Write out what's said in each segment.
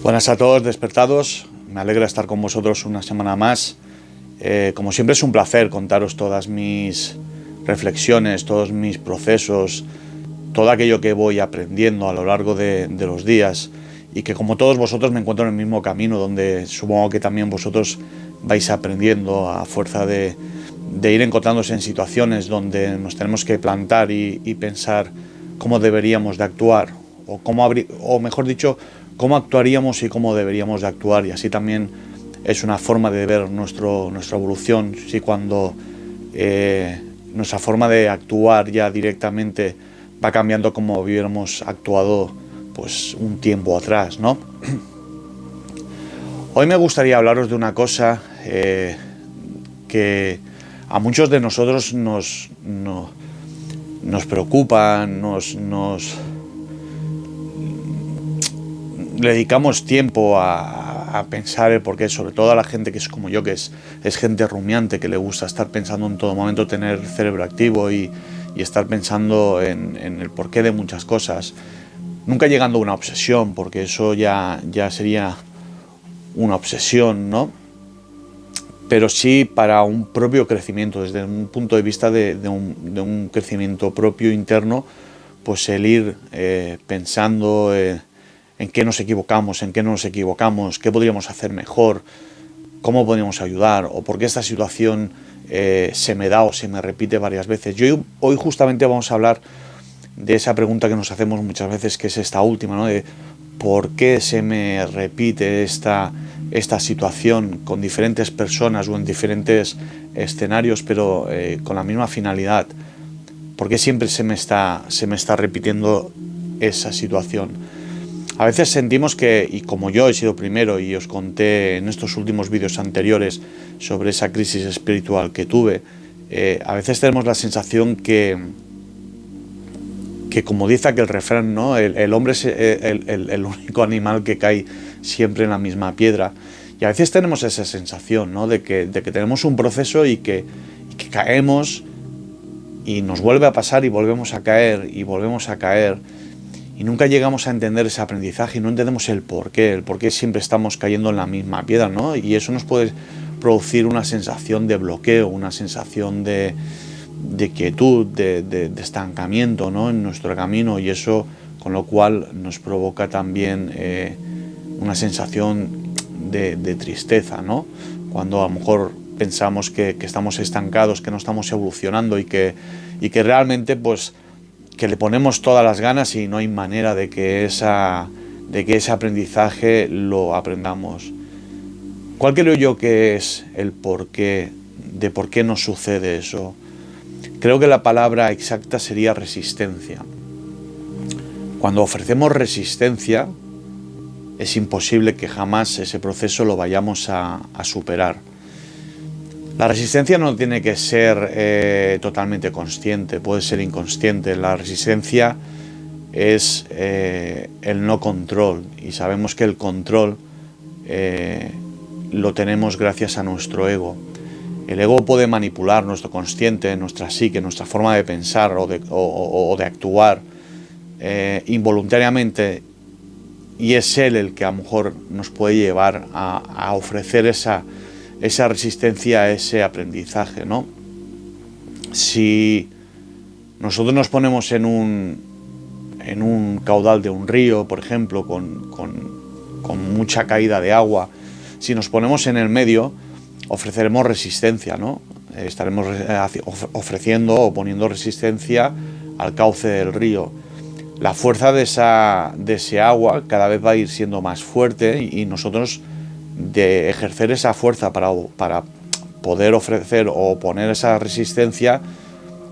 Buenas a todos despertados, me alegra estar con vosotros una semana más. Como siempre es un placer contaros todas mis reflexiones, todos mis procesos, todo aquello que voy aprendiendo a lo largo de los días, y que como todos vosotros me encuentro en el mismo camino donde supongo que también vosotros vais aprendiendo a fuerza de ir encontrándose en situaciones donde nos tenemos que plantar y pensar cómo deberíamos de actuar o mejor dicho, cómo actuaríamos y cómo deberíamos de actuar, y así también es una forma de ver nuestra evolución. Si cuando nuestra forma de actuar ya directamente va cambiando como hubiéramos actuado pues un tiempo atrás, ¿no? Hoy me gustaría hablaros de una cosa que a muchos de nosotros nos preocupa, le dedicamos tiempo a pensar el porqué, sobre todo a la gente que es como yo, que es gente rumiante, que le gusta estar pensando en todo momento, tener el cerebro activo y estar pensando en el porqué de muchas cosas. Nunca llegando a una obsesión, porque eso ya sería una obsesión, ¿no? Pero sí para un propio crecimiento, desde un punto de vista de un crecimiento propio interno, pues el ir pensando en qué nos equivocamos, en qué no nos equivocamos, qué podríamos hacer mejor, cómo podríamos ayudar, o por qué esta situación se me da o se me repite varias veces. Hoy justamente vamos a hablar de esa pregunta que nos hacemos muchas veces, que es esta última, ¿no? De por qué se me repite esta situación con diferentes personas o en diferentes escenarios, pero con la misma finalidad. ¿Por qué siempre se me está repitiendo esa situación? A veces sentimos que, y como yo he sido primero y os conté en estos últimos vídeos anteriores sobre esa crisis espiritual que tuve, a veces tenemos la sensación que como dice aquel refrán, ¿no? El hombre es el único animal que cae siempre en la misma piedra. Y a veces tenemos esa sensación, ¿no? de que tenemos un proceso y que caemos y nos vuelve a pasar y volvemos a caer y volvemos a caer. Y nunca llegamos a entender ese aprendizaje y no entendemos el por qué siempre estamos cayendo en la misma piedra, ¿no? Y eso nos puede producir una sensación de bloqueo, una sensación de quietud, de estancamiento, ¿no? En nuestro camino, y eso con lo cual nos provoca también una sensación de tristeza, ¿no? Cuando a lo mejor pensamos que estamos estancados, que no estamos evolucionando y que realmente pues que le ponemos todas las ganas y no hay manera de que ese aprendizaje lo aprendamos. ¿Cuál creo yo que es el porqué de por qué nos sucede eso? Creo que la palabra exacta sería resistencia. Cuando ofrecemos resistencia, es imposible que jamás ese proceso lo vayamos a superar. La resistencia no tiene que ser totalmente consciente, puede ser inconsciente. La resistencia es el no control, y sabemos que el control lo tenemos gracias a nuestro ego. El ego puede manipular nuestro consciente, nuestra psique, nuestra forma de pensar o de actuar involuntariamente, y es él el que a lo mejor nos puede llevar a ofrecer esa resistencia a ese aprendizaje, ¿no? Si nosotros nos ponemos en un caudal de un río, por ejemplo, con mucha caída de agua, si nos ponemos en el medio, ofreceremos resistencia, ¿no? Estaremos ofreciendo o poniendo resistencia al cauce del río. La fuerza de ese agua cada vez va a ir siendo más fuerte, y nosotros, de ejercer esa fuerza para poder ofrecer o poner esa resistencia,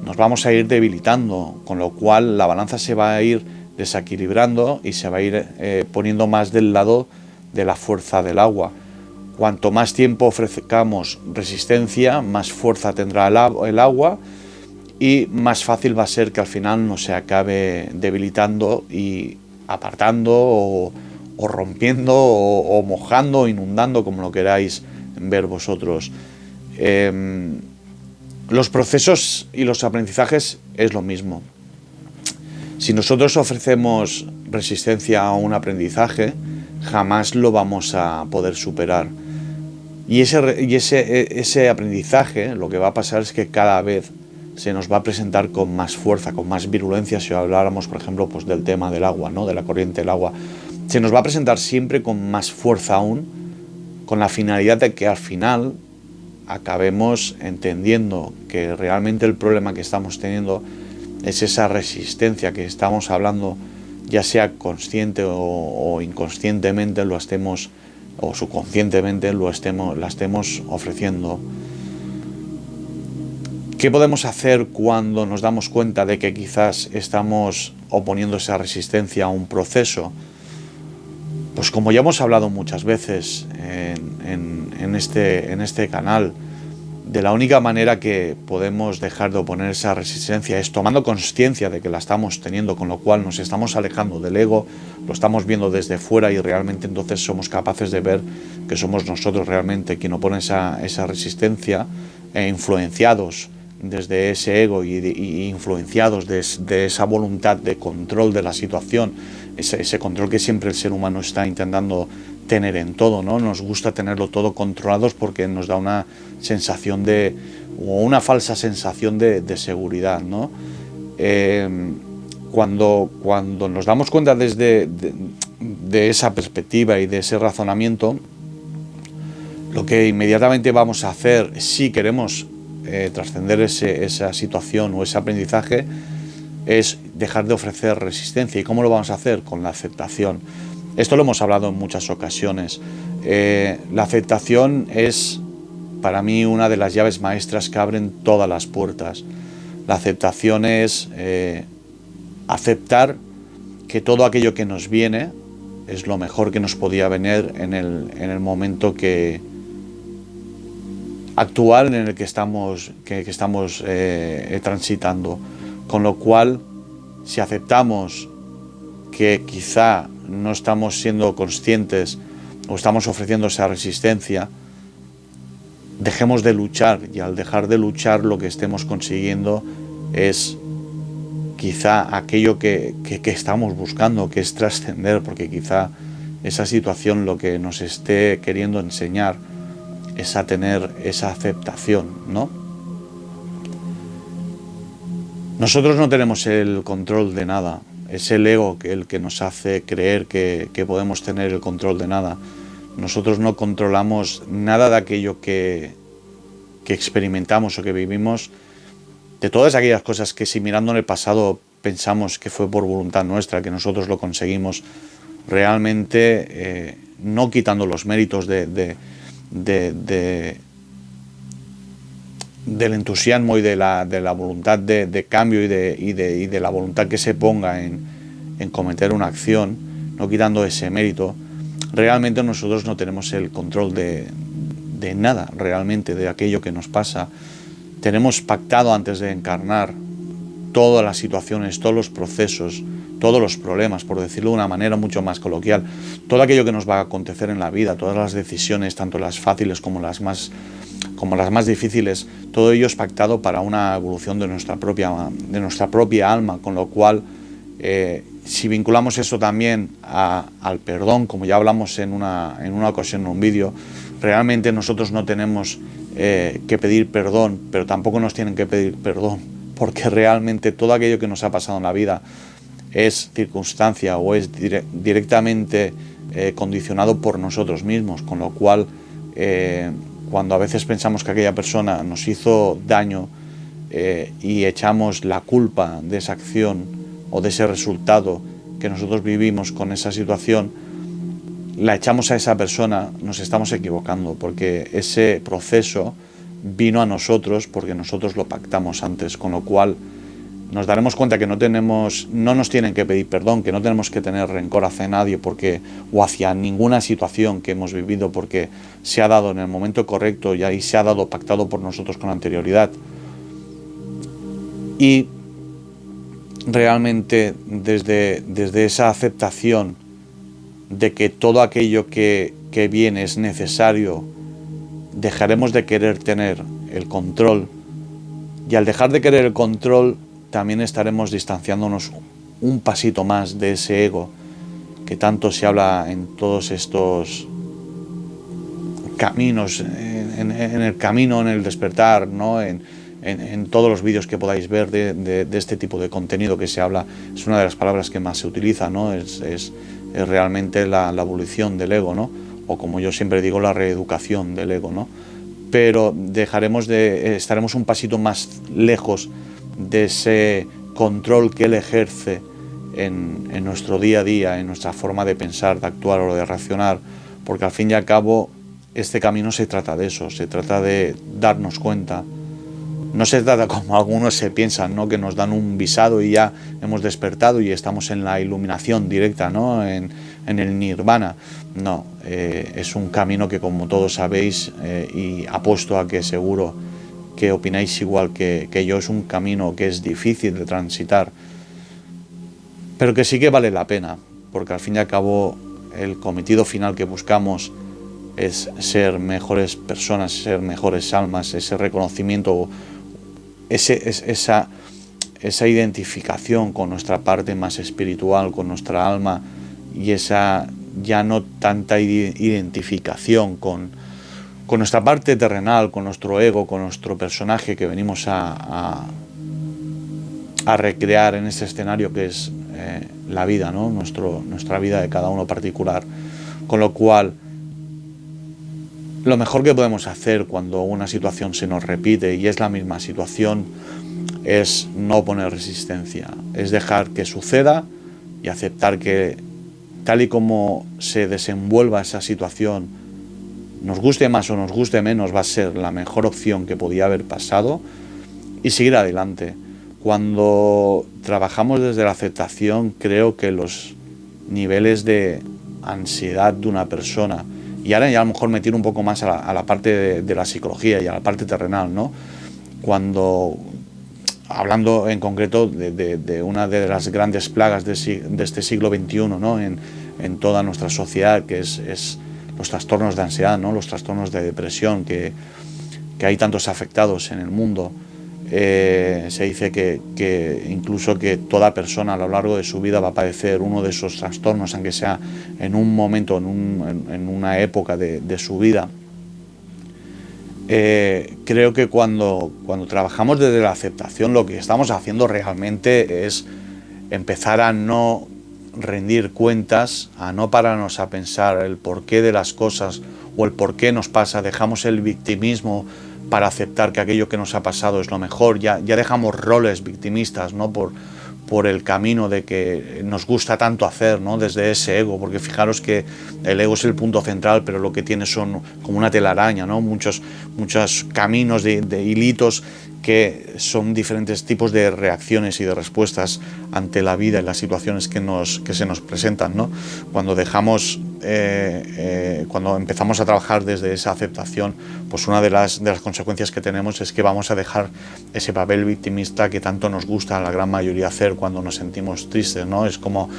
nos vamos a ir debilitando, con lo cual la balanza se va a ir desequilibrando y se va a ir poniendo más del lado de la fuerza del agua. Cuanto más tiempo ofrezcamos resistencia, más fuerza tendrá el agua, y más fácil va a ser que al final no se acabe debilitando y apartando o rompiendo o mojando o inundando, como lo queráis ver vosotros. Los procesos y los aprendizajes es lo mismo. Si nosotros ofrecemos resistencia a un aprendizaje, jamás lo vamos a poder superar. Y ese aprendizaje, lo que va a pasar es que cada vez se nos va a presentar con más fuerza, con más virulencia. Si habláramos, por ejemplo, pues del tema del agua, ¿no? De la corriente del agua, se nos va a presentar siempre con más fuerza aún, con la finalidad de que al final acabemos entendiendo que realmente el problema que estamos teniendo es esa resistencia que estamos hablando, ya sea consciente o inconscientemente lo estemos, o subconscientemente la estemos ofreciendo. ¿Qué podemos hacer cuando nos damos cuenta de que quizás estamos oponiendo esa resistencia a un proceso? Pues como ya hemos hablado muchas veces en este canal, de la única manera que podemos dejar de oponer esa resistencia es tomando conciencia de que la estamos teniendo, con lo cual nos estamos alejando del ego, lo estamos viendo desde fuera y realmente entonces somos capaces de ver que somos nosotros realmente quien opone esa resistencia, influenciados desde ese ego y influenciados de esa voluntad de control de la situación, ese control que siempre el ser humano está intentando tener en todo, ¿no? Nos gusta tenerlo todo controlados porque nos da una sensación o una falsa sensación de seguridad, ¿no? Cuando nos damos cuenta desde de esa perspectiva y de ese razonamiento, lo que inmediatamente vamos a hacer, si queremos trascender esa situación o ese aprendizaje, es dejar de ofrecer resistencia. ¿Y cómo lo vamos a hacer? Con la aceptación. Esto lo hemos hablado en muchas ocasiones. La aceptación es, para mí, una de las llaves maestras que abren todas las puertas. La aceptación es aceptar que todo aquello que nos viene es lo mejor que nos podía venir en el momento actual en el que estamos transitando. Con lo cual, si aceptamos que quizá no estamos siendo conscientes o estamos ofreciendo esa resistencia, dejemos de luchar, y al dejar de luchar lo que estemos consiguiendo es quizá aquello que estamos buscando, que es trascender, porque quizá esa situación lo que nos esté queriendo enseñar es a tener esa aceptación, ¿no? Nosotros no tenemos el control de nada. Es el ego el que nos hace creer que podemos tener el control de nada. Nosotros no controlamos nada de aquello que experimentamos o que vivimos, de todas aquellas cosas que, si mirando en el pasado pensamos que fue por voluntad nuestra, que nosotros lo conseguimos, realmente no quitando los méritos del entusiasmo y de la voluntad de cambio y de la voluntad que se ponga en cometer una acción, no quitando ese mérito, realmente nosotros no tenemos el control de nada, realmente, de aquello que nos pasa. Tenemos pactado antes de encarnar todas las situaciones, todos los procesos, todos los problemas, por decirlo de una manera mucho más coloquial, todo aquello que nos va a acontecer en la vida, todas las decisiones, tanto las fáciles como las más difíciles, todo ello es pactado para una evolución de nuestra propia alma, con lo cual, si vinculamos eso también al perdón, como ya hablamos en una ocasión en un vídeo, realmente nosotros no tenemos que pedir perdón, pero tampoco nos tienen que pedir perdón, porque realmente todo aquello que nos ha pasado en la vida es circunstancia o es directamente condicionado por nosotros mismos, con lo cual cuando a veces pensamos que aquella persona nos hizo daño y echamos la culpa de esa acción o de ese resultado que nosotros vivimos con esa situación, la echamos a esa persona, nos estamos equivocando, porque ese proceso vino a nosotros porque nosotros lo pactamos antes, con lo cual nos daremos cuenta que no nos tienen que pedir perdón, que no tenemos que tener rencor hacia nadie o hacia ninguna situación que hemos vivido, porque se ha dado en el momento correcto y ahí se ha dado pactado por nosotros con anterioridad. Y realmente desde esa aceptación de que todo aquello que viene es necesario, dejaremos de querer tener el control, y al dejar de querer el control también estaremos distanciándonos un pasito más de ese ego, que tanto se habla en todos estos caminos, en el camino, en el despertar, ¿no? En todos los vídeos que podáis ver de este tipo de contenido que se habla, es una de las palabras que más se utiliza, ¿no? Es realmente la evolución del ego, ¿no? O como yo siempre digo, la reeducación del ego, ¿no? Pero estaremos un pasito más lejos de ese control que él ejerce en nuestro día a día, en nuestra forma de pensar, de actuar o de reaccionar, porque al fin y al cabo este camino se trata de eso, se trata de darnos cuenta. No se trata como algunos se piensan, ¿no? Que nos dan un visado y ya hemos despertado y estamos en la iluminación directa, ¿no? En el nirvana. No, es un camino que, como todos sabéis, y apuesto a que seguro que opináis igual que yo, es un camino que es difícil de transitar, pero que sí que vale la pena, porque al fin y al cabo el cometido final que buscamos es ser mejores personas, ser mejores almas, ese reconocimiento, esa identificación con nuestra parte más espiritual, con nuestra alma, y esa ya no tanta identificación con nuestra parte terrenal, con nuestro ego, con nuestro personaje que venimos a recrear en este escenario que es la vida, ¿no? Nuestra vida de cada uno particular. Con lo cual, lo mejor que podemos hacer cuando una situación se nos repite y es la misma situación es no poner resistencia, es dejar que suceda y aceptar que tal y como se desenvuelva esa situación, nos guste más o nos guste menos, va a ser la mejor opción que podía haber pasado y seguir adelante. Cuando trabajamos desde la aceptación, creo que los niveles de ansiedad de una persona, y ahora ya a lo mejor me tiro un poco más a la parte de la psicología y a la parte terrenal, ¿no? Cuando, hablando en concreto de una de las grandes plagas de este siglo XXI, ¿no? En toda nuestra sociedad, que es los trastornos de ansiedad, ¿no? Los trastornos de depresión, que hay tantos afectados en el mundo. Se dice que incluso que toda persona a lo largo de su vida va a padecer uno de esos trastornos, aunque sea en un momento, en una época de su vida. Creo que cuando trabajamos desde la aceptación, lo que estamos haciendo realmente es empezar a no rendir cuentas, a no pararnos a pensar el porqué de las cosas o el por qué nos pasa. Dejamos el victimismo para aceptar que aquello que nos ha pasado es lo mejor. Ya dejamos roles victimistas, ¿no? Por el camino de que nos gusta tanto hacer, ¿no? Desde ese ego, porque fijaros que el ego es el punto central, pero lo que tiene son como una telaraña, ¿no? Muchos caminos de hilitos que son diferentes tipos de reacciones y de respuestas ante la vida y las situaciones que se nos presentan, ¿no? Cuando dejamos, cuando empezamos a trabajar desde esa aceptación, pues una de las consecuencias que tenemos es que vamos a dejar ese papel victimista que tanto nos gusta a la gran mayoría hacer cuando nos sentimos tristes, ¿no? Es como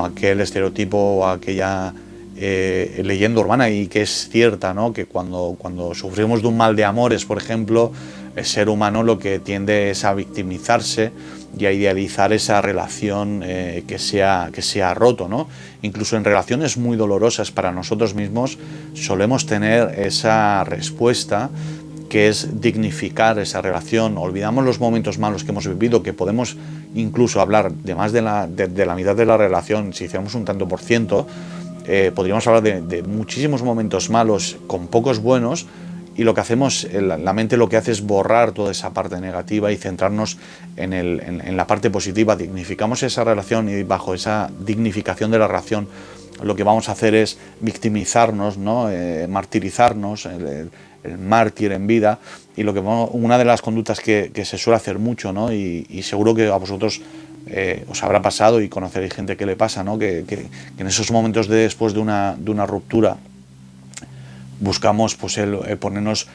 aquel estereotipo o aquella leyenda urbana, y que es cierta, ¿no? Que cuando sufrimos de un mal de amores, por ejemplo, el ser humano lo que tiende es a victimizarse y a idealizar esa relación que se ha roto, ¿no? Incluso en relaciones muy dolorosas para nosotros mismos solemos tener esa respuesta, que es dignificar esa relación. Olvidamos los momentos malos que hemos vivido, que podemos incluso hablar de más de la mitad de la relación. Si hiciéramos un tanto por ciento, podríamos hablar de muchísimos momentos malos con pocos buenos, y lo que hacemos, la mente lo que hace es borrar toda esa parte negativa y centrarnos en la parte positiva. Dignificamos esa relación, y bajo esa dignificación de la relación lo que vamos a hacer es victimizarnos, ¿no? Martirizarnos, el mártir en vida, y una de las conductas que se suele hacer mucho, ¿no? Y seguro que a vosotros os habrá pasado y conoceréis gente que le pasa, ¿no? Que en esos momentos después de una ruptura buscamos pues ponernos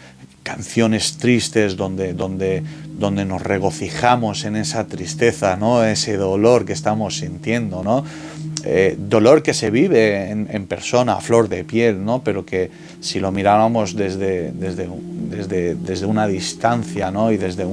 canciones tristes donde nos regocijamos en esa tristeza, ¿no? Ese dolor que estamos sintiendo, ¿no? Dolor que se vive en persona, a flor de piel, ¿no? Pero que si lo miráramos desde una distancia, ¿no? Y desde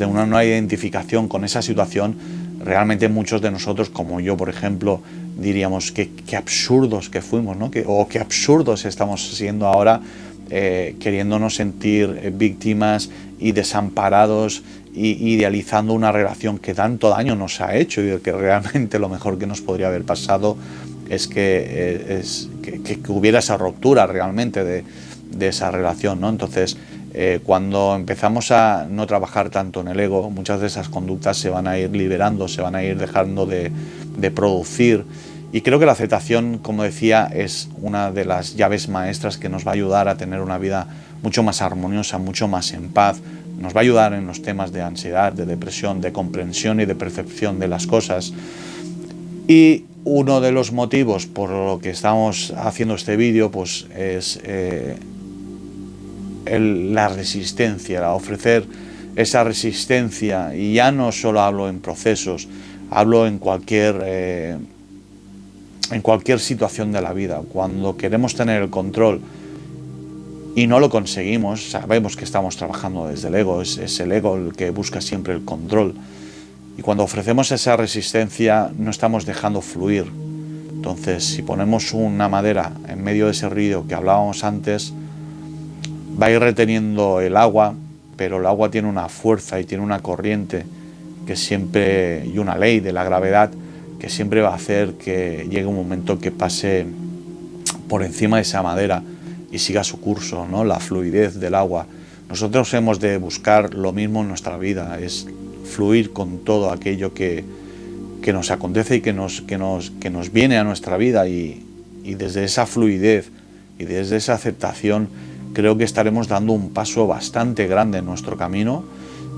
una no identificación con esa situación, realmente muchos de nosotros, como yo por ejemplo, diríamos qué absurdos que fuimos, ¿no? O qué absurdos estamos siendo ahora, queriéndonos sentir víctimas y desamparados, y idealizando una relación que tanto daño nos ha hecho, y que realmente lo mejor que nos podría haber pasado es que hubiera esa ruptura realmente de esa relación, ¿no? Entonces, cuando empezamos a no trabajar tanto en el ego, muchas de esas conductas se van a ir liberando, se van a ir dejando de producir. Y creo que la aceptación, como decía, es una de las llaves maestras que nos va a ayudar a tener una vida mucho más armoniosa, mucho más en paz. Nos va a ayudar en los temas de ansiedad, de depresión, de comprensión y de percepción de las cosas. Y uno de los motivos por lo que estamos haciendo este vídeo, pues es la resistencia, ofrecer esa resistencia. Y ya no solo hablo en procesos, hablo en cualquier situación de la vida. Cuando queremos tener el control y no lo conseguimos, sabemos que estamos trabajando desde el ego, es el ego el que busca siempre el control. Y cuando ofrecemos esa resistencia, no estamos dejando fluir. Entonces, si ponemos una madera en medio de ese río que hablábamos antes, va a ir reteniendo el agua, pero el agua tiene una fuerza y tiene una corriente que siempre, y una ley de la gravedad, que siempre va a hacer que llegue un momento que pase por encima de esa madera y siga su curso, ¿no? La fluidez del agua. Nosotros hemos de buscar lo mismo en nuestra vida, es fluir con todo aquello que nos acontece y que nos viene a nuestra vida, y desde esa fluidez y desde esa aceptación creo que estaremos dando un paso bastante grande en nuestro camino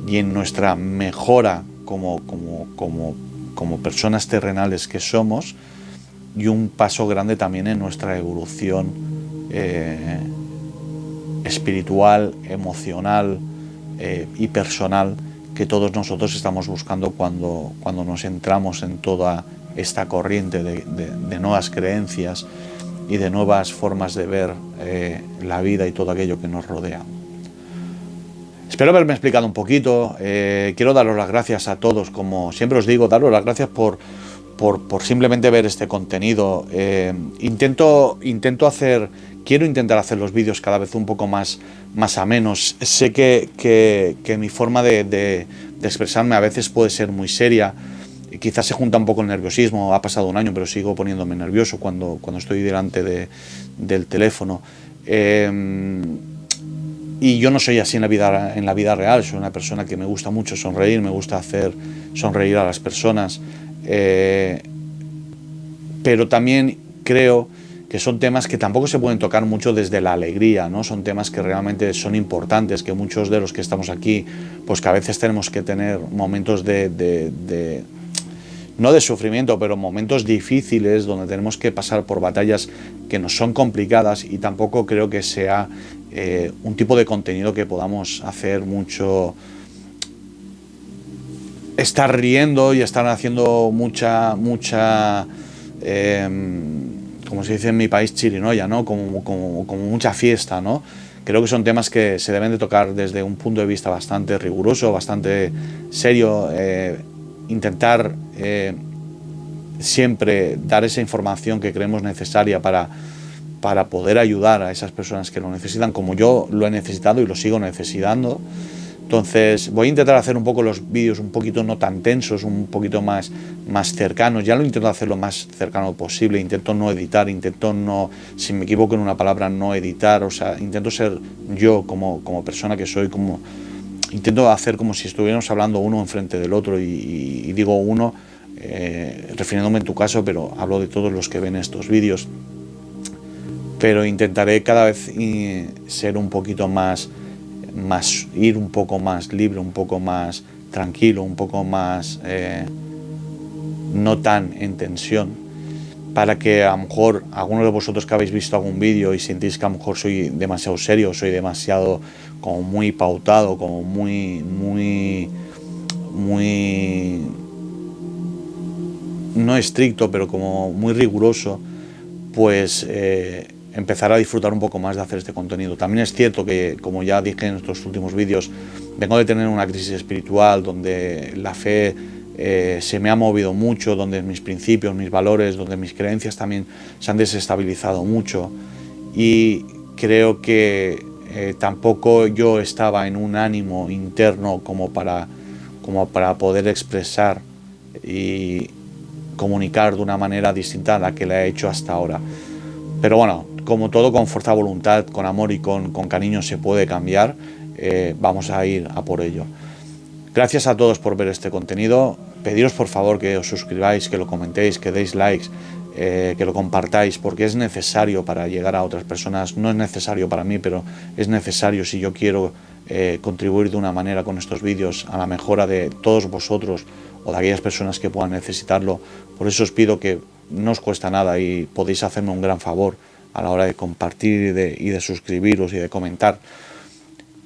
y en nuestra mejora como personas terrenales que somos, y un paso grande también en nuestra evolución espiritual, emocional y personal, que todos nosotros estamos buscando cuando nos entramos en toda esta corriente de nuevas creencias y de nuevas formas de ver la vida y todo aquello que nos rodea. Espero haberme explicado un poquito. Quiero daros las gracias a todos, como siempre os digo, daros las gracias por simplemente ver este contenido. Quiero intentar hacer los vídeos cada vez un poco más amenos. Sé que mi forma de expresarme a veces puede ser muy seria. Quizás se junta un poco el nerviosismo. Ha pasado un año, pero sigo poniéndome nervioso cuando estoy delante del teléfono. Y yo no soy así en la vida real. Soy una persona que me gusta mucho sonreír, me gusta hacer sonreír a las personas. Pero también creo que son temas que tampoco se pueden tocar mucho desde la alegría, ¿no? Son temas que realmente son importantes, que muchos de los que estamos aquí, pues que a veces tenemos que tener momentos no de sufrimiento, pero momentos difíciles donde tenemos que pasar por batallas que nos son complicadas, y tampoco creo que sea un tipo de contenido que podamos hacer mucho, estar riendo y estar haciendo mucha como se dice en mi país, chirinoya, ¿no? Como mucha fiesta, ¿no? Creo que son temas que se deben de tocar desde un punto de vista bastante riguroso, bastante serio. Intentar siempre dar esa información que creemos necesaria para poder ayudar a esas personas que lo necesitan, como yo lo he necesitado y lo sigo necesitando. Entonces voy a intentar hacer un poco los vídeos un poquito no tan tensos, un poquito más cercanos. Ya lo intento hacer lo más cercano posible, intento no editar, intento no, si me equivoco en una palabra, no editar. O sea, intento ser yo como persona que soy, intento hacer como si estuviéramos hablando uno enfrente del otro, y digo uno refiriéndome en tu caso, pero hablo de todos los que ven estos vídeos. Pero intentaré cada vez ser un poquito ir un poco más libre, un poco más tranquilo, un poco más no tan en tensión, para que a lo mejor algunos de vosotros que habéis visto algún vídeo y sentís que a lo mejor soy demasiado serio, soy demasiado como muy pautado, como muy no estricto, pero como muy riguroso, pues empezar a disfrutar un poco más de hacer este contenido. También es cierto que, como ya dije en estos últimos vídeos, vengo de tener una crisis espiritual donde la fe se me ha movido mucho, donde mis principios, mis valores, donde mis creencias también se han desestabilizado mucho, y creo que tampoco yo estaba en un ánimo interno como para poder expresar y comunicar de una manera distinta a la que la he hecho hasta ahora. Pero bueno, como todo, con fuerza de voluntad, con amor y con cariño se puede cambiar. Vamos a ir a por ello. Gracias a todos por ver este contenido. Pediros por favor que os suscribáis, que lo comentéis, que deis likes, que lo compartáis, porque es necesario para llegar a otras personas. No es necesario para mí, pero es necesario si yo quiero contribuir de una manera con estos vídeos a la mejora de todos vosotros o de aquellas personas que puedan necesitarlo. Por eso os pido que no os cuesta nada y podéis hacerme un gran favor a la hora de compartir y de suscribiros y de comentar.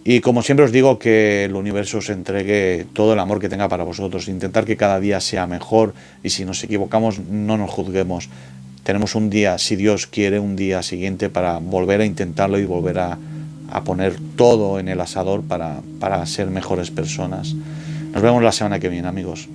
Y como siempre os digo, que el universo os entregue todo el amor que tenga para vosotros. Intentar que cada día sea mejor, y si nos equivocamos no nos juzguemos. Tenemos un día, si Dios quiere, un día siguiente para volver a intentarlo y volver a poner todo en el asador para ser mejores personas. Nos vemos la semana que viene, amigos.